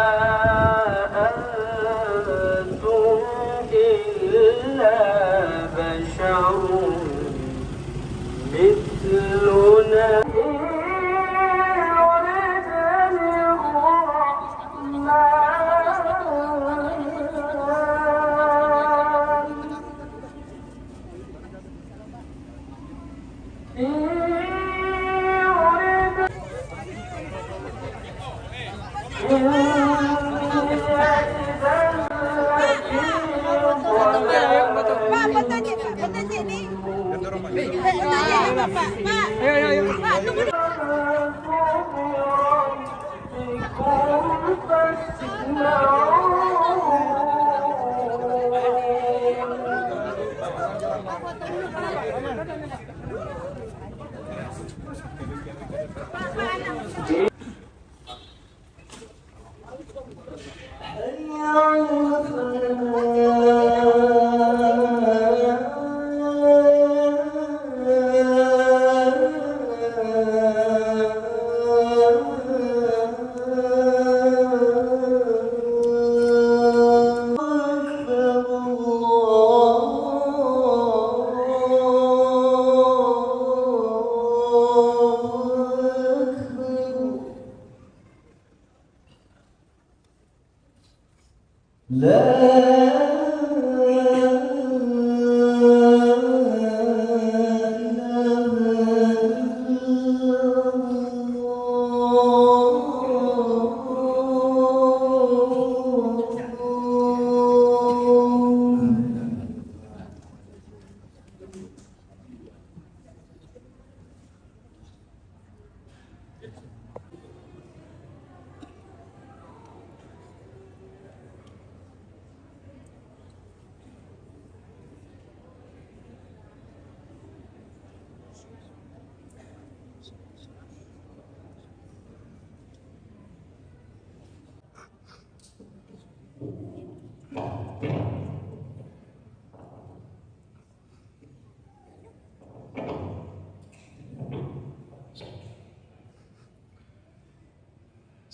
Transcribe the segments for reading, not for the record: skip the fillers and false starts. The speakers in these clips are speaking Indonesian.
أنتم إلا بشر مثلنا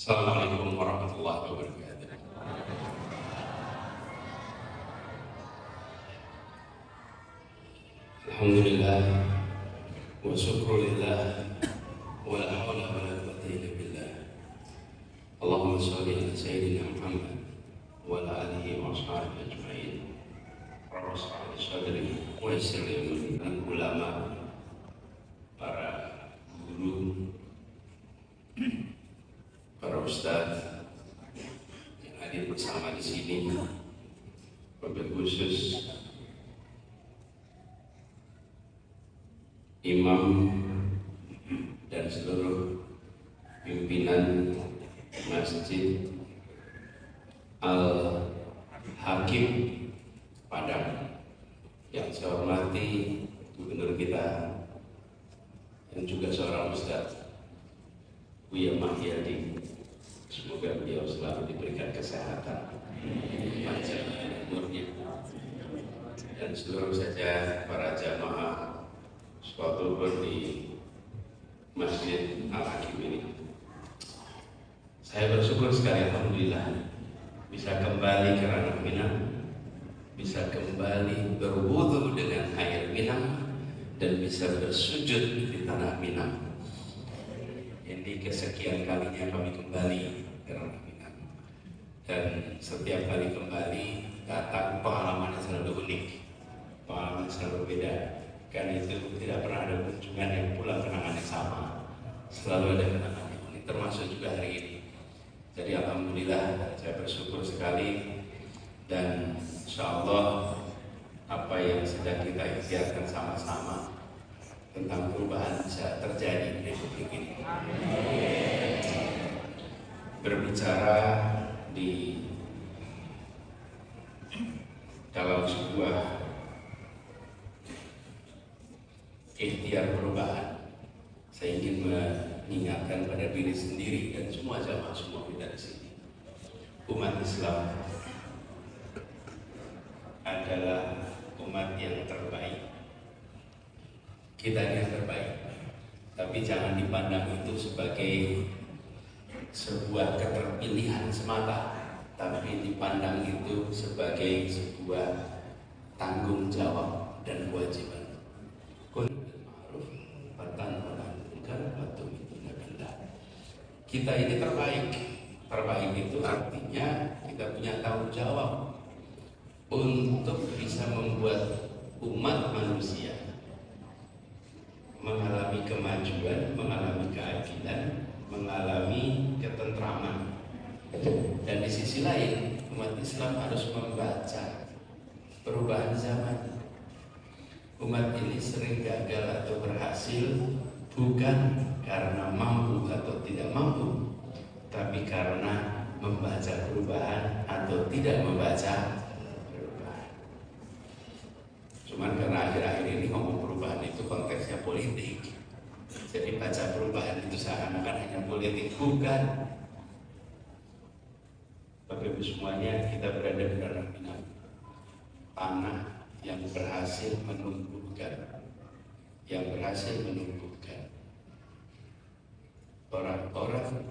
Assalamualaikum warahmatullahi wabarakatuh. Alhamdulillah wa syukrulillah wa la hawla wa la quwwata illa billah. Allahumma shalli ala sayyidina Muhammad wa ala alihi wa ashabihi ajma'in. Rabbi shrah li sadri wa yassir li amri. Ulama, para guru, para ustadz yang hadir bersama di sini, wabil khusus imam dan seluruh pimpinan Masjid Al-Hakim Padang yang saya hormati gubernur kita dan juga seorang ustadz Buya Mahyadi. Semoga beliau selalu diberikan kesehatan, panjang umurnya, dan seluruh saja para jamaah suatu di Masjid Al-Hakim ini. Saya bersyukur sekali, alhamdulillah, bisa kembali ke Ranah Minang, bisa kembali berwudu dengan air Minang, dan bisa bersujud di tanah Minang. Ini kesekian kalinya kami kembali ke Ranah Minang, dan setiap kali kembali datang pengalaman yang selalu unik, pengalaman yang selalu berbeda. Karena itu tidak pernah ada kunjungan yang pulang kenangan yang sama, selalu ada kenangan yang unik, termasuk juga hari ini. Jadi alhamdulillah saya bersyukur sekali, dan insya Allah apa yang sedang kita ikhtiarkan sama-sama tentang perubahan bisa terjadi di Republik ini. Berbicara di dalam sebuah ikhtiar perubahan, saya ingin mengingatkan pada diri sendiri dan semua jamaah semua kita di sini. Umat Islam adalah umat yang terbaik. Kita yang terbaik, tapi jangan dipandang itu sebagai sebuah keterpilihan semata, tapi dipandang itu sebagai sebuah tanggung jawab dan kewajiban. Kita ini terbaik. Terbaik itu artinya kita punya tanggung jawab untuk bisa membuat umat manusia mengalami kemajuan, mengalami keadilan, mengalami ketentraman. Dan di sisi lain, umat Islam harus membaca perubahan zaman. Umat ini sering gagal atau berhasil bukan karena mampu atau tidak mampu, tapi karena membaca perubahan atau tidak membaca perubahan. Cuman karena akhir-akhir ini ngomong perubahan itu konteksnya politik, jadi baca perubahan itu seakan-akan hanya politik. Bukan. Bapak Ibu semuanya, kita berada di dalam tanah yang berhasil menumbuhkan, orang-orang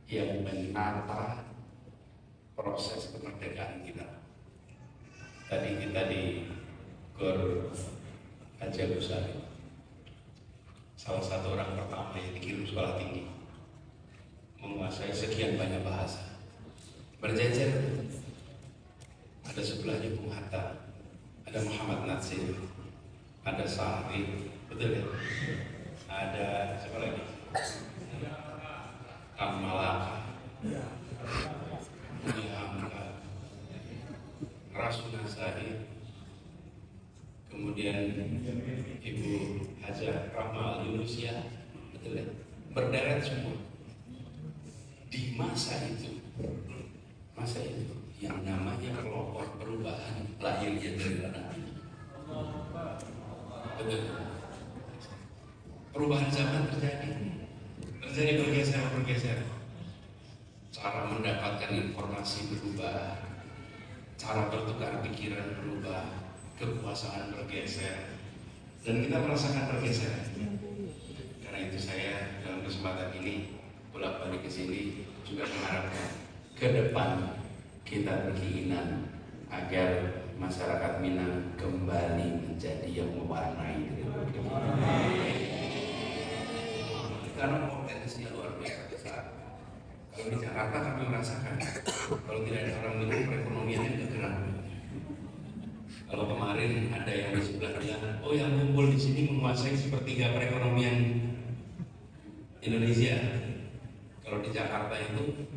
yang menata proses kemerdekaan kita. Tadi kita di Gor Haji Agus Salim, salah satu orang pertama yang dikirim sekolah tinggi, menguasai sekian banyak bahasa, berjejer. Ada sebelahnya Bung Hatta, ada Muhammad Natsir, ada Sa'di, betul ya? Ada siapa lagi? Malaka, Budi Hamka, Rasuna Sahid, kemudian Ibu Hajah Rahma Al-Yunusia, betul ya? Berderet semua. Di masa itu yang namanya kelompok perubahan lahirnya dari mana? Betul. Perubahan zaman terjadi bergeser. Cara mendapatkan informasi berubah, cara bertukar pikiran berubah, kekuasaan bergeser, dan kita merasakan pergeseran. Karena itu saya dalam kesempatan ini bolak-balik ke sini juga mengharapkan ke depan kita berkeinginan agar masyarakat Minang kembali menjadi yang mewarnai. Karena potensinya luar biasa besar. Kalau di Jakarta kami merasakan, kalau tidak ada orang Minang, perekonomiannya bergerak. Kalau kemarin ada yang di sebelah bilang, oh yang kumpul di sini menguasai sepertiga perekonomian Indonesia. Kalau di Jakarta itu,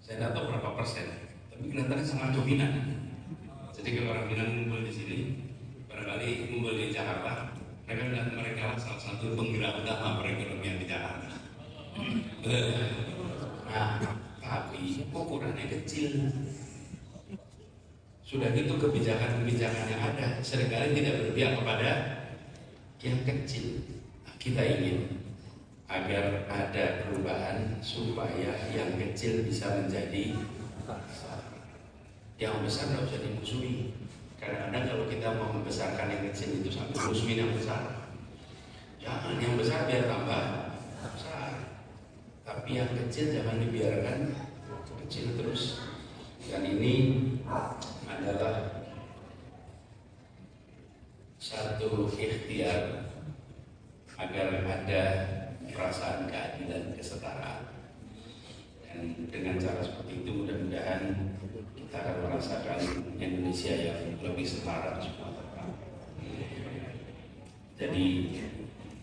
saya tidak tahu berapa persen, tapi kelihatannya sangat dominan. Jadi kalau orang Minang kumpul di sini, barangkali kumpul di Jakarta, mereka melihat mereka salah satu penggerak utama perekonomian di Jakarta. Nah, tapi ukurannya kecil. Sudah gitu kebijakan-kebijakan yang ada seringkali tidak berpihak kepada yang kecil. Nah, kita ingin agar ada perubahan supaya yang kecil bisa menjadi besar. Yang besar tidak usah dimusuhi. Kadang-kadang kalau kita mau membesarkan yang kecil itu sampai musuhin yang besar. Jangan, yang besar biar tambah besar. Tapi yang kecil jangan dibiarkan kecil terus. Dan ini adalah satu ikhtiar agar ada perasaan keadilan, kesetaraan. Dan dengan cara seperti itu mudah-mudahan kita akan merasakan Indonesia yang lebih setara semua. Jadi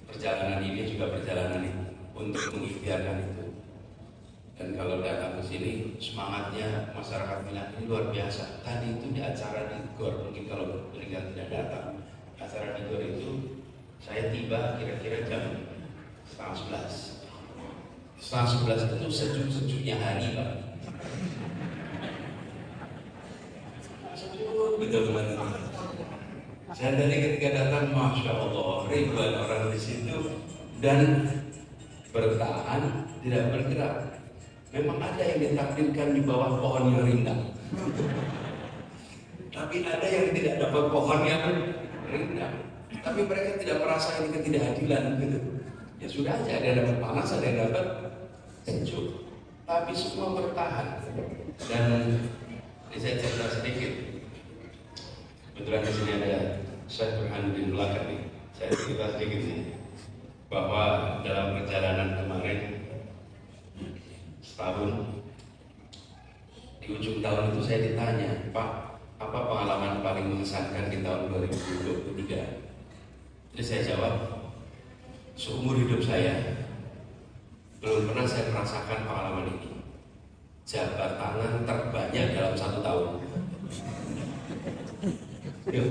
perjalanan ini juga perjalanan untuk mengikhtiarkan itu. Dan kalau datang ke sini semangatnya masyarakat Minang ini luar biasa. Tadi itu di acara di Gor, mungkin kalau berikan tidak datang, acara di Gor itu saya tiba kira-kira jam 10:30. 10:30 itu sejuk-sejuknya hari, Pak. Sejuk betul teman-teman. Saya dari ketika datang, Masya Allah, ribuan orang di situ dan bertahan, tidak bergerak. Memang ada yang ditakdirkan di bawah pohon yang rindang, tapi ada yang tidak dapat pohon yang rindang. Tapi mereka tidak merasa ini ketidakadilan gitu. Ya sudah aja, ada yang dapat panas, ada yang dapat sejuk. tapi semua bertahan. Dan ini saya cerita sedikit. Kebetulan di sini ada Syekh Burhanuddin belakang nih. Saya cerita sedikit sih bahwa dalam perjalanan kemarin setahun, di ujung tahun itu saya ditanya, Pak, apa pengalaman paling mengesankan di tahun 2023? Jadi saya jawab, seumur hidup saya belum pernah saya merasakan pengalaman ini. Jabat tangan terbanyak dalam 1 tahun. Yuk,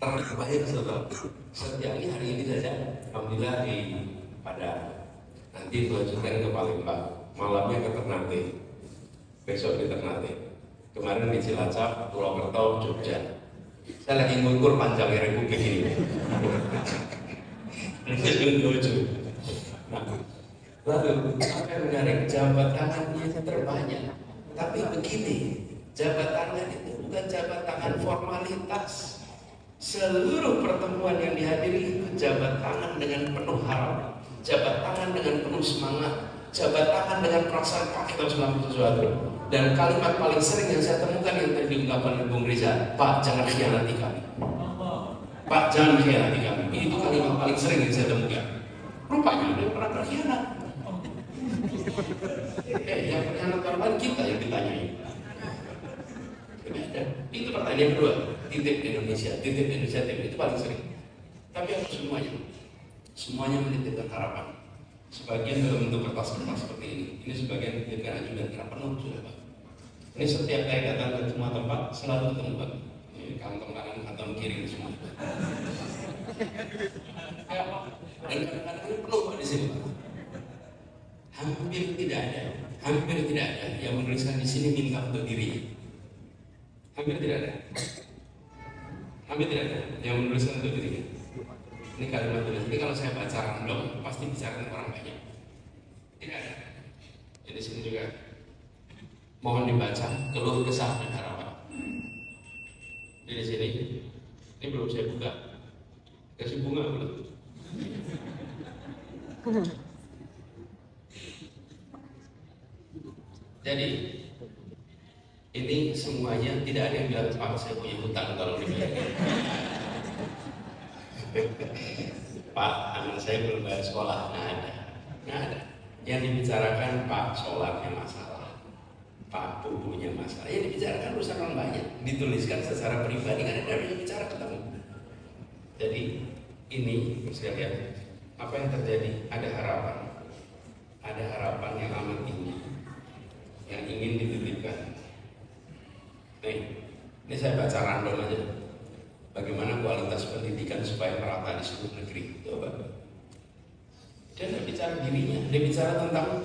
terbanyak 1 tahun. Setiap hari ini saja, alhamdulillah di Padang. Nanti dilanjutkan ke Palembang, malamnya ke Ternate, besok di Ternate. Kemarin di Cilacap, Purwokerto, Jogja. Saya lagi ngukur panjangnya Republik ini. Lalu apa yang menarik? Jabat tangannya terbanyak. Tapi begini, jabat tangan itu bukan jabat tangan formalitas. Seluruh pertemuan yang dihadiri itu jabat tangan dengan penuh harap, jabat tangan dengan penuh semangat, jabat tangan dengan perasaan Pak kita harus melakukan sesuatu. Dan kalimat paling sering yang saya temukan yang tadi diungkapkan oleh Bung Riza, Pak jangan khianati kami. Pak jangan khianati kami. Itu kalimat paling sering yang saya temukan. Rupanya ada yang pernah berkhianat. Yang berkhianat orang kita yang ditanyai. Itu pertanyaan kedua. Titip Indonesia tim itu paling sering. Tapi apa semuanya? Semuanya menitipkan harapan. Sebagian dalam bentuk kertas-kertas seperti ini. Ini sebagian menitipkan ajudan karena penuh sudah Pak. Ini setiap saya datang ke semua tempat selalu ketemu Pak. Ini kantong kanan, kantong kiri semua. Dan kadang-kadang ini penuh Pak di sini Pak. Hampir tidak ada yang menuliskan di sini minta untuk diri. Hampir tidak ada yang menuliskan untuk dirinya. Ini kalimat tulis. Ini kalau saya baca random pasti bicara orang banyak. Tidak ada. Jadi sini juga mohon dibaca keluh kesah dan harapan. Di sini ini belum saya buka. Kasih bunga belum? Jadi ini semuanya tidak ada yang bilang Pak saya punya hutang tolong dibayar. Pak anak saya belum bayar sekolah, nggak ada. Yang dibicarakan Pak solarnya masalah, Pak pupuknya masalah. Yang dibicarakan urusan orang banyak, dituliskan secara pribadi kan ada yang bicara ketemu. Jadi ini sekalian apa yang terjadi? Ada harapan yang amat tinggi yang ingin dititipkan. Ini saya baca random aja. Bagaimana kualitas pendidikan supaya merata di seluruh negeri? Coba. Dia tidak bicara dirinya, dia bicara tentang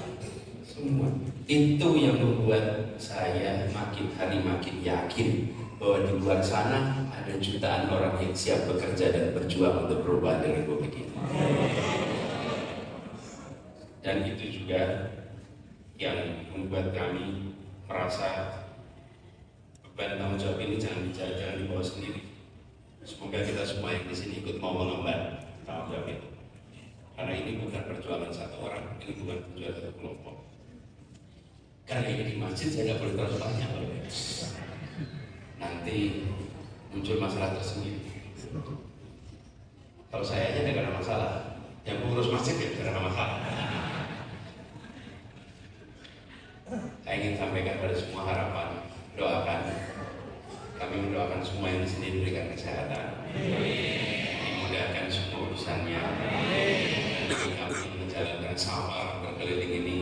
semua. Itu yang membuat saya makin hari makin yakin bahwa di luar sana ada jutaan orang yang siap bekerja dan berjuang untuk perubahan di Republik ini. Dan itu juga yang membuat kami merasa beban tanggung jawab ini jangan dibawa sendiri. Semoga kita semua yang di sini ikut mau mengemban tanggung jawab itu. Karena ini bukan perjuangan satu orang, ini bukan perjuangan satu kelompok. Karena ini di masjid saya nggak boleh terlalu banyak, nanti muncul masalah tersendiri. Kalau saya aja tidak ada masalah, yang mengurus masjid ya tidak ada masalah. Saya ingin sampaikan pada semua harapan, doakan. Kami mendoakan semua yang di sini diberikan kesehatan, dimudahkan semua urusannya. Kami menjalankan sabar berkeliling ini,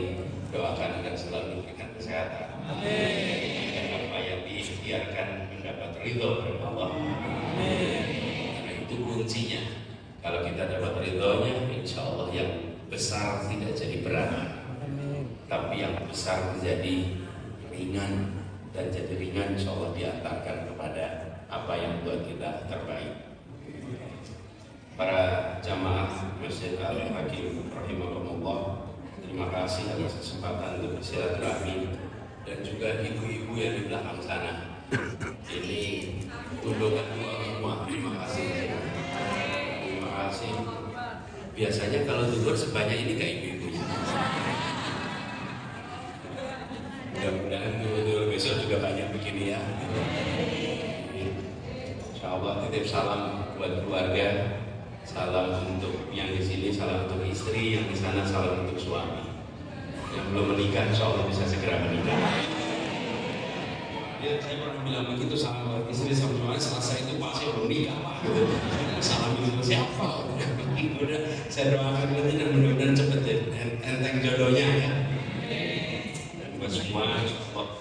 doakan dan selalu diberikan kesehatan. Dan apa yang diikhtiarkan mendapat ridho dari Allah. Karena itu kuncinya. Kalau kita dapat ridhonya, insya Allah yang besar tidak jadi berat, tapi yang besar menjadi ringan. Dan jadi ringan insya Allah diantarkan kepada apa yang buat kita terbaik. Para jamaah Masjid Al-Hakim rahimahumullah, terima kasih atas kesempatan untuk bersilaturahmi. Dan juga ibu-ibu yang di belakang sana, ini undangan semua, terima kasih. Terima kasih. Biasanya kalau tidur sebanyak ini kayak ibu-ibunya. besok juga banyak begini ya. Insya Allah titip salam buat keluarga, salam untuk yang di sini, salam untuk istri, yang di sana salam untuk suami. Yang belum menikah, insya Allah bisa segera menikah. Ya, saya pernah bilang begitu sama istri sama suami, selesai itu Pak saya belum nikah Pak. Salam itu siapa? Udah saya doakan nanti dan mudah-mudahan cepet ya, enteng jodohnya ya. Dan buat semua, insya Allah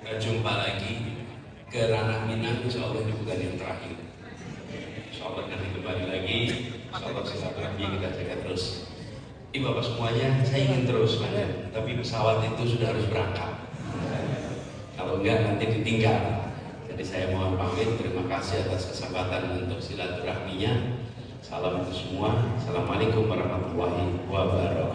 kita jumpa lagi ke ranah Minang, insya Allah ini bukan yang terakhir. Insya Allah nanti kembali lagi, insya Allah silaturahmi kita jaga terus. Ini Bapak semuanya, saya ingin terus banyak, tapi pesawat itu sudah harus berangkat. Kalau enggak nanti ditinggal. Jadi saya mohon pamit, terima kasih atas kesempatan untuk silaturahminya. Salam untuk semua. Assalamualaikum warahmatullahi wabarakatuh.